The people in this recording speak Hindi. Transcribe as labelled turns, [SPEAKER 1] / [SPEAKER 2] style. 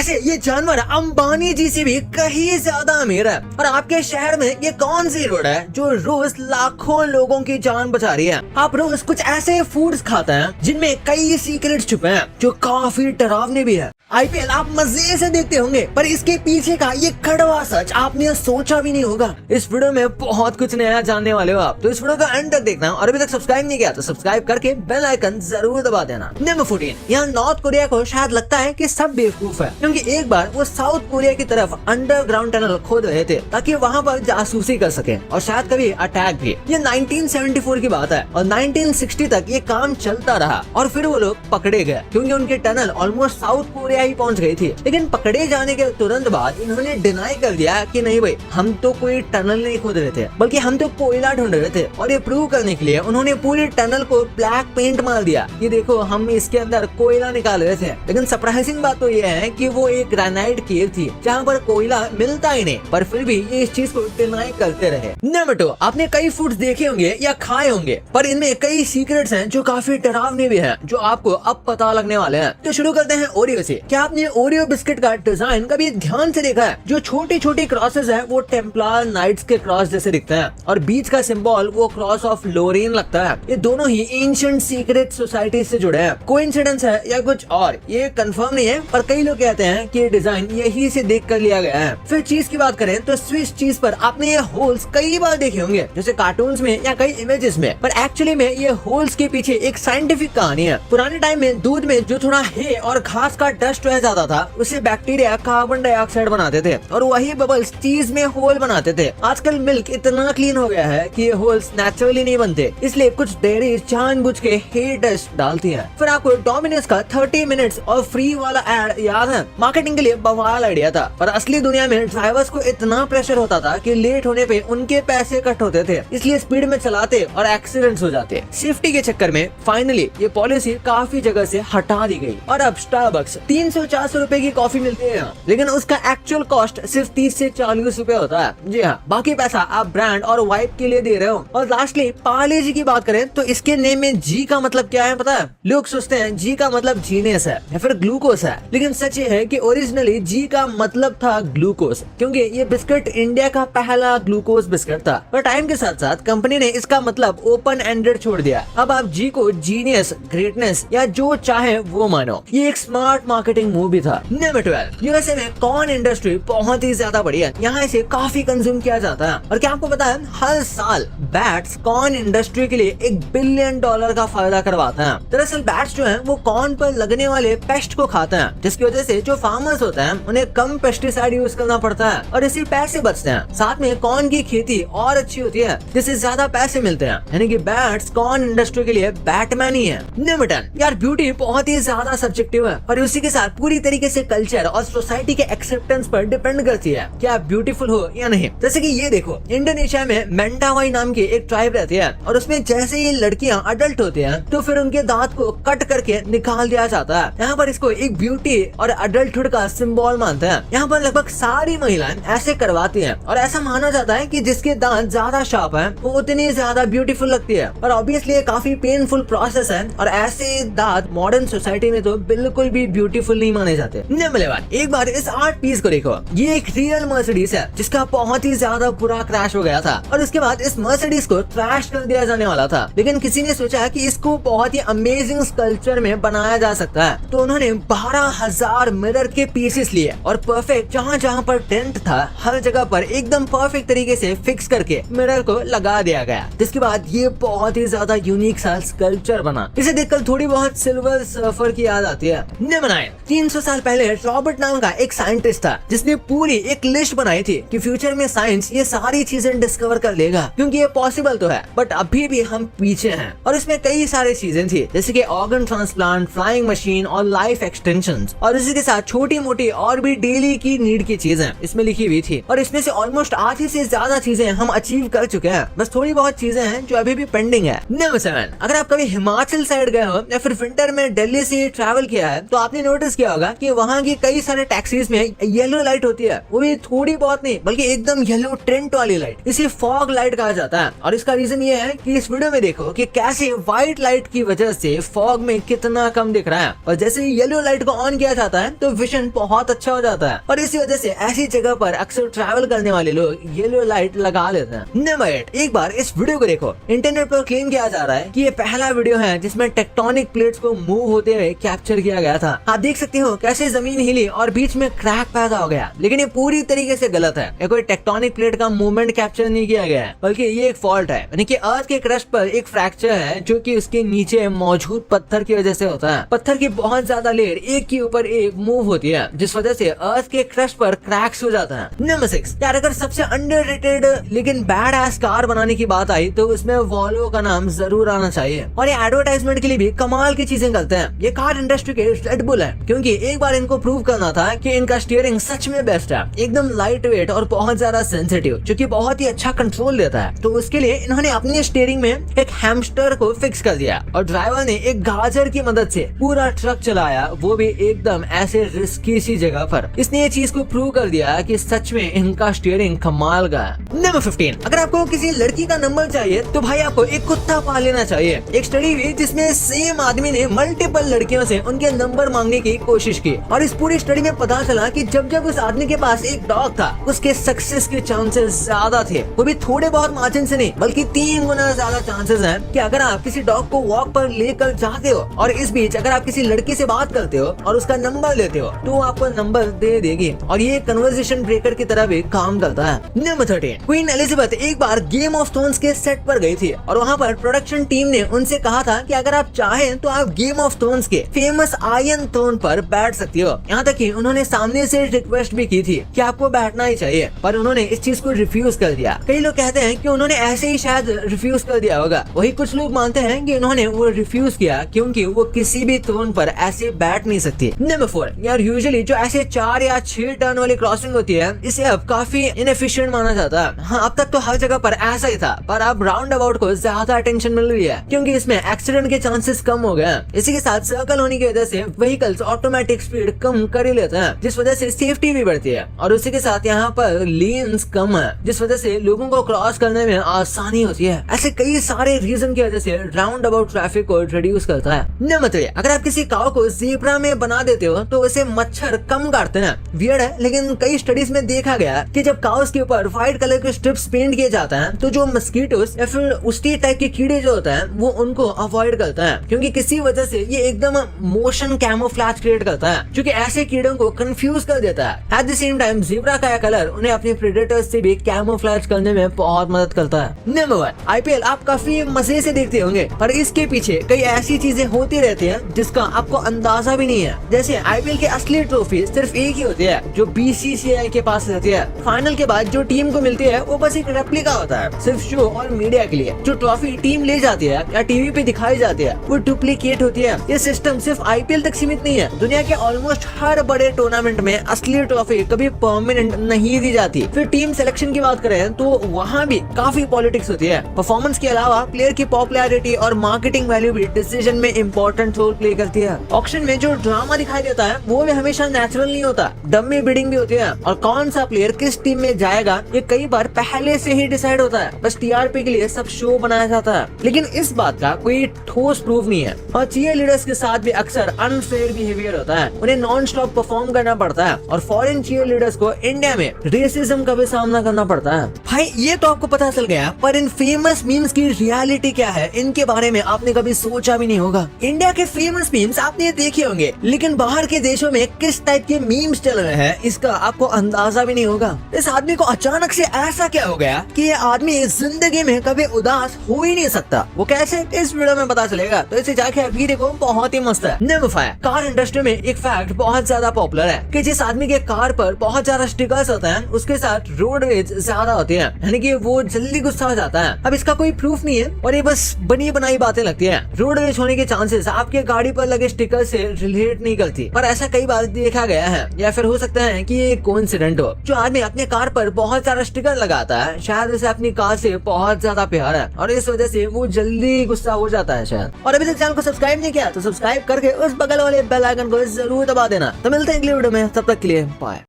[SPEAKER 1] वैसे ये जानवर अंबानी जी से भी कहीं ज्यादा अमीर है। और आपके शहर में ये कौन सी रोड है जो रोज लाखों लोगों की जान बचा रही है? आप रोज कुछ ऐसे फूड्स खाते हैं जिनमें कई सीक्रेट्स छुपे हैं जो काफी डरावने भी है। आईपीएल आप मजे से देखते होंगे, पर इसके पीछे का ये कड़वा सच आपने सोचा भी नहीं होगा। इस वीडियो में बहुत कुछ नया जानने वाले हो आप, तो इस वीडियो का एंड तक देखना। और अभी तक सब्सक्राइब नहीं किया तो सब्सक्राइब करके बेल आइकन जरूर दबा देना। नंबर 14, यहाँ नॉर्थ कोरिया को शायद लगता है कि सब बेवकूफ है, क्योंकि एक बार वो साउथ कोरिया की तरफ अंडरग्राउंड टनल खोद रहे थे ताकि वहाँ पर जासूसी कर सके और शायद कभी अटैक भी। ये 1974 की बात है और 1960 तक ये काम चलता रहा और फिर वो लोग पकड़े गए क्योंकि उनकी टनल ऑलमोस्ट साउथ कोरिया ही पहुंच गई थी। लेकिन पकड़े जाने के तुरंत बाद इन्होंने डिनाई कर दिया कि नहीं भाई, हम तो कोई टनल नहीं खोद रहे थे, बल्कि हम तो कोयला ढूंढ रहे थे। और ये प्रूव करने के लिए उन्होंने पूरी टनल को ब्लैक पेंट मार दिया। ये देखो, हम इसके अंदर कोयला निकाल रहे थे। लेकिन सरप्राइजिंग बात तो ये है कि वो एक ग्रेनाइट केव थी जहाँ पर कोयला मिलता ही नहीं, पर फिर भी ये इस चीज को डिनाई करते रहे। नंबर 2, आपने कई फूड्स देखे होंगे या खाए होंगे, पर इनमें कई सीक्रेट्स हैं जो काफी डरावने भी हैं, जो आपको अब पता लगने वाले हैं। तो शुरू करते हैं ओरियो से। क्या आपने ओरियो बिस्किट का डिजाइन कभी ध्यान से देखा है? जो छोटी छोटी क्रॉसेस हैं वो टेम्पलर नाइट्स के क्रॉस जैसे दिखते हैं और बीच का सिंबल वो क्रॉस ऑफ लोरेन लगता है। ये दोनों ही एंशिएंट सीक्रेट सोसाइटी से जुड़े हैं। कोइंसिडेंस है या कुछ और, ये कंफर्म नहीं है, पर कई लोग कहते हैं कि ये डिजाइन यही से देख कर लिया गया है। फिर चीज की बात करें तो स्विस चीज पर आपने ये होल्स कई बार देखे होंगे, जैसे कार्टून्स में या कई इमेजेस में, पर एक्चुअली में ये होल्स के पीछे एक साइंटिफिक कहानी है। पुराने टाइम में दूध में जो थोड़ा हे और घास का डस्ट रह जाता था, उससे बैक्टीरिया कार्बन डाइऑक्साइड बनाते थे और वही बबल्स चीज में होल बनाते थे। आजकल मिल्क इतना क्लीन हो गया है कि ये होल्स नेचुरली नहीं बनते, इसलिए कुछ डेयरी जानबूझ के हे डस्ट डालती है। फिर आपको डोमिनोज का 30 मिनट्स और फ्री वाला एड याद है? मार्केटिंग के लिए बवाल आइडिया था, पर असली दुनिया में ड्राइवर्स को इतना प्रेशर होता था कि लेट होने पे उनके पैसे कट होते थे, इसलिए स्पीड में चलाते और एक्सीडेंट्स हो जाते। सेफ्टी के चक्कर में फाइनली ये पॉलिसी काफी जगह से हटा दी गई और अब स्टारबक्स 300-400 रुपए की कॉफी मिलती है, लेकिन उसका एक्चुअल कॉस्ट सिर्फ 30 से 40 रुपए होता है। जी हाँ, बाकी पैसा आप ब्रांड और वाइप के लिए दे रहे हो। और लास्टली पार्ले जी की बात करें तो इसके नेम में जी का मतलब क्या है पता है? लोग सोचते हैं जी का मतलब जीनियस है या फिर ग्लूकोस है, लेकिन सच ये है कि ओरिजिनली जी का मतलब था ग्लूकोस, क्योंकि ये बिस्किट इंडिया का पहला ग्लूकोस बिस्किट था। पर टाइम के साथ साथ कंपनी ने इसका मतलब ओपन एंडेड छोड़ दिया। अब आप जी को जीनियस, ग्रेटनेस या जो चाहे वो मानो। ये एक स्मार्ट मार्केटिंग मूव भी था। नंबर 12, यूएसए में कॉर्न इंडस्ट्री बहुत ही ज्यादा बड़ी है। यहाँ इसे काफी कंज्यूम किया जाता है। और क्या आपको पता है, हर साल बैट्स कॉर्न इंडस्ट्री के लिए $1 बिलियन का फायदा करवाता है। दरअसल बैट्स जो है वो कॉर्न पर लगने वाले पेस्ट को खाते हैं, जिसकी वजह से जो फार्मर्स होते हैं उन्हें कम पेस्टिसाइड यूज करना पड़ता है और इससे पैसे बचते हैं। साथ में कॉर्न की खेती और अच्छी होती है, जिससे ज्यादा पैसे मिलते हैं। यानी कि बैट्स कॉर्न इंडस्ट्री के लिए बैटमैन ही है। नंबर 10, यार ब्यूटी बहुत ही ज्यादा सब्जेक्टिव है और उसी के साथ पूरी तरीके से कल्चर और सोसाइटी के एक्सेप्टेंस पर डिपेंड करती है कि आप ब्यूटीफुल हो या नहीं। जैसे कि ये देखो, इंडोनेशिया में मेंटावाई नाम की एक ट्राइब रहती है और उसमें जैसे ही लड़कियां अडल्ट होती हैं तो फिर उनके दांत को कट करके निकाल दिया जाता है। यहाँ पर इसको एक ब्यूटी और अडल्टहुड का सिंबल मानते हैं। यहाँ पर लगभग सारी महिलाएं ऐसे करवाती हैं और ऐसा माना जाता है कि जिसके दांत ज्यादा शार्प हैं वो उतनी ज्यादा ब्यूटीफुल लगती है। और ऑब्वियसली ये काफी पेनफुल प्रोसेस है और ऐसे दांत मॉडर्न सोसाइटी में तो बिल्कुल भी ब्यूटीफुल नहीं माने जाते। एक बार इस आर्ट पीस को देखो, ये एक रियल मर्सिडीज है जिसका बहुत ही ज्यादा बुरा क्रैश हो गया था और उसके बाद इस मर्सिडीज को ट्रैश कर दिया जाने वाला था। लेकिन किसी ने सोचा कि इसको बहुत ही अमेजिंग स्कल्पचर में बनाया जा सकता है, तो उन्होंने 12,000 मिरर के पीसेस लिए और परफेक्ट जहाँ जहाँ पर डेंट था हर जगह पर एकदम परफेक्ट तरीके से फिक्स करके मिरर को लगा दिया गया, जिसके बाद ये बहुत ही ज्यादा यूनिक सा स्कल्पचर बना। इसे देखकर थोड़ी बहुत सिल्वर सर्फर की याद आती है। नंबर 9, 300 साल पहले रॉबर्ट नाम का एक साइंटिस्ट था जिसने पूरी एक लिस्ट बनाई थी कि फ्यूचर में साइंस ये सारी चीजें डिस्कवर कर लेगा, क्योंकि ये पॉसिबल तो है, बट अभी भी हम पीछे हैं। और इसमें कई सारी चीजें थी, जैसे कि ऑर्गन ट्रांसप्लांट, फ्लाइंग मशीन और लाइफ एक्सटेंशन, और इसी के साथ छोटी मोटी और भी डेली की नीड की चीजें इसमें लिखी हुई थी। और इसमें से ऑलमोस्ट आधी से ज्यादा चीजें हम अचीव कर चुके हैं, बस थोड़ी बहुत चीजें हैं जो अभी भी पेंडिंग है। नंबर 7, अगर आप कभी हिमाचल साइड गए हो या फिर विंटर में दिल्ली से ट्रैवल किया है तो आपने नोटिस किया होगा कि वहाँ की कई सारे टैक्सीज में येलो लाइट होती है, वो भी थोड़ी बहुत नहीं बल्कि एकदम येलो टेंट वाली लाइट। इसे फॉग लाइट कहा जाता है और इसका रीजन ये है कि इस वीडियो में देखो कि कैसे व्हाइट लाइट की वजह से फॉग में कितना कम दिख रहा है, और जैसे ही येलो लाइट को ऑन किया जाता है तो विजन बहुत अच्छा हो जाता है, और इसी वजह से ऐसी जगह पर अक्सर ट्रैवल करने वाले लोग येलो लाइट लगा लेते हैं। नंबर 8, एक बार इस वीडियो को देखो। इंटरनेट पर क्लेम किया जा रहा है कि ये पहला वीडियो है जिसमें टेक्टोनिक प्लेट्स को मूव होते हुए कैप्चर किया गया था। आप देख सकते हो कैसे जमीन हिली और बीच में क्रैक पैदा हो गया, लेकिन ये पूरी तरीके से गलत है। ये कोई टेक्टोनिक प्लेट का मूवमेंट कैप्चर नहीं किया गया है, बल्कि ये एक फॉल्ट है, यानी कि अर्थ के क्रस्ट पर एक फ्रैक्चर है जो कि उसके नीचे मौजूद पत्थर की वजह से होता है। पत्थर की बहुत ज्यादा लेयर एक के ऊपर एक मूव होती है, जिस वजह से अर्थ के क्रस्ट पर क्रैक्स हो जाता है। नंबर 6, यार अगर सबसे अंडररेटेड लेकिन बैड एस कार बनाने की बात आई तो उसमें वॉल्वो का नाम जरूर आना चाहिए, और ये एडवर्टाइजमेंट के लिए भी कमाल की चीजें करते हैं। ये कार इंडस्ट्री के रेड बुल है, क्योंकि एक बार इनको प्रूव करना था कि इनका स्टीयरिंग सच में बेस्ट है, एकदम लाइट वेट और बहुत ज्यादा सेंसिटिव, जो कि बहुत ही अच्छा कंट्रोल देता है। तो उसके लिए इन्होंने अपनी स्टीयरिंग में एक हैमस्टर को फिक्स कर दिया और ड्राइवर ने एक गाजर की मदद से पूरा ट्रक चलाया, वो भी एकदम ऐसे रिस्की सी जगह पर। इसने ये चीज को प्रूव कर दिया कि सच में इनका स्टीयरिंग कमाल का है। नंबर 15, अगर आपको किसी लड़की का नंबर चाहिए तो भाई आपको एक कुत्ता पाल लेना चाहिए। एक स्टडी हुई जिसमें सेम आदमी ने मल्टीपल लड़कियों से उनके नंबर मांगने की कोशिश की, और इस पूरी स्टडी में पता चला कि जब जब उस आदमी के पास एक डॉग था उसके सक्सेस के चांसेस ज्यादा थे, वो भी थोड़े बहुत मार्जिन से नहीं बल्कि 3 गुना ज्यादा चांसेस हैं कि अगर आप किसी डॉग को वॉक पर लेकर जाते हो और इस बीच अगर आप किसी लड़की से बात करते हो और उसका नंबर लेते हो तो वो आपको नंबर दे देगी, और ये कन्वर्सेशन ब्रेकर की तरह भी काम करता है। नंबर 13, क्वीन एलिजाबेथ एक बार गेम ऑफ थ्रोन्स के सेट पर गई थी और वहाँ पर प्रोडक्शन टीम ने उनसे कहा था कि अगर आप चाहें तो आप गेम ऑफ थ्रोन्स के फेमस आयरन थ्रोन पर बैठ सकती हो। यहाँ तक कि उन्होंने सामने से रिक्वेस्ट भी की थी कि आपको बैठना ही चाहिए, पर उन्होंने इस चीज को रिफ्यूज कर दिया। कई लोग कहते हैं कि उन्होंने ऐसे ही शायद रिफ्यूज कर दिया होगा, वही कुछ लोग मानते हैं कि उन्होंने वो रिफ्यूज किया क्योंकि वो किसी भी थ्रोन पर ऐसे बैठ नहीं सकती। नंबर 4, यार यूजुअली जो ऐसे 4 या 6 टर्न वाली क्रॉसिंग होती है इसे अब काफी इनएफिशिएंट माना जाता है। हाँ, अब तक तो हर जगह पर ऐसा ही था, पर अब राउंड अबाउट को ज्यादा अटेंशन मिल रही है क्योंकि इसमें एक्सीडेंट के चांसेस कम हो गए। इसी के साथ सर्कल होने की वजह से व्हीकल्स ऑटोमेटिक स्पीड कम कर ही लेते हैं, जिस वजह से सेफ्टी भी बढ़ती है, और उसी के साथ यहाँ पर लेन्स कम है, जिस वजह से लोगों को क्रॉस करने में आसानी होती है। ऐसे कई सारे रीजन की वजह से राउंड अबाउट ट्रैफिक को रिड्यूस करता है। नंबर 3, अगर आप किसी काऊ को ज़ेब्रा में बना देते हो तो उसे मच्छर कम काटते हैं। वियर्ड है, लेकिन कई स्टडीज में देखा गया कि जब काउस के ऊपर व्हाइट कलर के स्ट्रिप्स पेंट किए जाते हैं तो जो मस्कीटोस या फिर उस्टी टाइप के कीड़े जो होते हैं वो उनको अवॉइड करता है, क्योंकि किसी वजह से ये एकदम मोशन कैमोफ्लेज क्रिएट करता है जो कि ऐसे कीड़ों को कंफ्यूज कर देता है। At the same time zebra का कलर उन्हें अपने प्रेडेटर्स से भी कैमोफ्लेज करने में बहुत मदद करता है। नंबर 1, आईपीएल आप काफी मजे से देखते होंगे, पर इसके पीछे कई ऐसी चीजें होती रहती हैं जिसका आपको अंदाजा भी नहीं है। जैसे आईपीएल की असली ट्रॉफी सिर्फ एक ही होती है जो बीसीसीआई के पास रहती है। फाइनल के बाद जो टीम को मिलती है वो बस एक रेप्लिका होता है, सिर्फ शो और मीडिया के लिए। जो ट्रॉफी टीम ले जाती है या टीवी पे दिखाई जाती है वो डुप्लीकेट होती है। ये सिस्टम सिर्फ आईपीएल तक सीमित नहीं है, दुनिया के ऑलमोस्ट हर बड़े टूर्नामेंट में असली ट्रॉफी कभी परमानेंट नहीं दी जाती। फिर टीम सिलेक्शन की बात करें तो वहाँ भी काफी पॉलिटिक्स होती है। परफॉर्मेंस के अलावा प्लेयर की पॉपुलैरिटी और मार्केटिंग वैल्यू भी डिसीजन में इम्पोर्टेंट रोल प्ले करती है। ऑक्शन में जो ड्रामा दिखाई देता है वो भी हमेशा नेचुरल नहीं होता, डमी बिडिंग भी होती है, और कौन सा प्लेयर किस टीम में जाएगा ये कई बार पहले से ही डिसाइड होता है। बस टीआरपी के लिए सब शो बनाया जाता है, लेकिन इस बात का कोई ठोस प्रूफ नहीं है। और चीयर लीडर्स के साथ भी अक्सर अनफेयर बिहेवियर होता है, उन्हें नॉन स्टॉप परफॉर्म करना पड़ता है, और फॉरेन चीयर लीडर्स को इंडिया में रेसिज्म का भी सामना करना पड़ता है। भाई ये तो आपको पता चल गया, पर इन फेमस मीम्स की रियलिटी क्या है इनके बारे में आपने कभी सोचा भी नहीं होगा। इंडिया के फेमस मीम्स आपने देखे होंगे, लेकिन बाहर के देशों में किस टाइप के मीम्स चल रहे हैं इसका आपको अंदाजा भी नहीं होगा। इस आदमी को अचानक से ऐसा क्या हो गया कि ये आदमी जिंदगी में कभी उदास हो ही नहीं सकता। वो कैसे, इस वीडियो में पता चलेगा, तो इसे जाके अभी देखो, बहुत ही मस्त है। नंबर 5, कार इंडस्ट्री में एक फैक्ट बहुत ज्यादा पॉपुलर है कि जिस आदमी के कार पर बहुत ज्यादा स्टिकर्स होते हैं उसके साथ रोड रेज ज्यादा होती है, यानी कि वो जल्दी गुस्सा हो जाता है। अब इसका कोई प्रूफ नहीं है और ये बस बनी बनाई बातें लगती है। रोड रेज होने के चांसेस आपके गाड़ी पर लगे स्टिकर से रिलेट नहीं करती, पर ऐसा कई बार देखा गया है, या फिर हो सकता है कि ये कोइंसिडेंट हो। जो आदमी अपने कार पर बहुत सारा स्टिकर लगाता है शायद उसे अपनी कार से बहुत ज्यादा प्यार है और इस वजह से वो जल्दी गुस्सा हो जाता है शायद। और अभी तक चैनल को सब्सक्राइब नहीं किया तो सब्सक्राइब करके उस बगल वाले बेल आइकन आइकन को जरूर दबा देना। तो मिलते हैं अगली वीडियो में, तब तक के लिए बाय।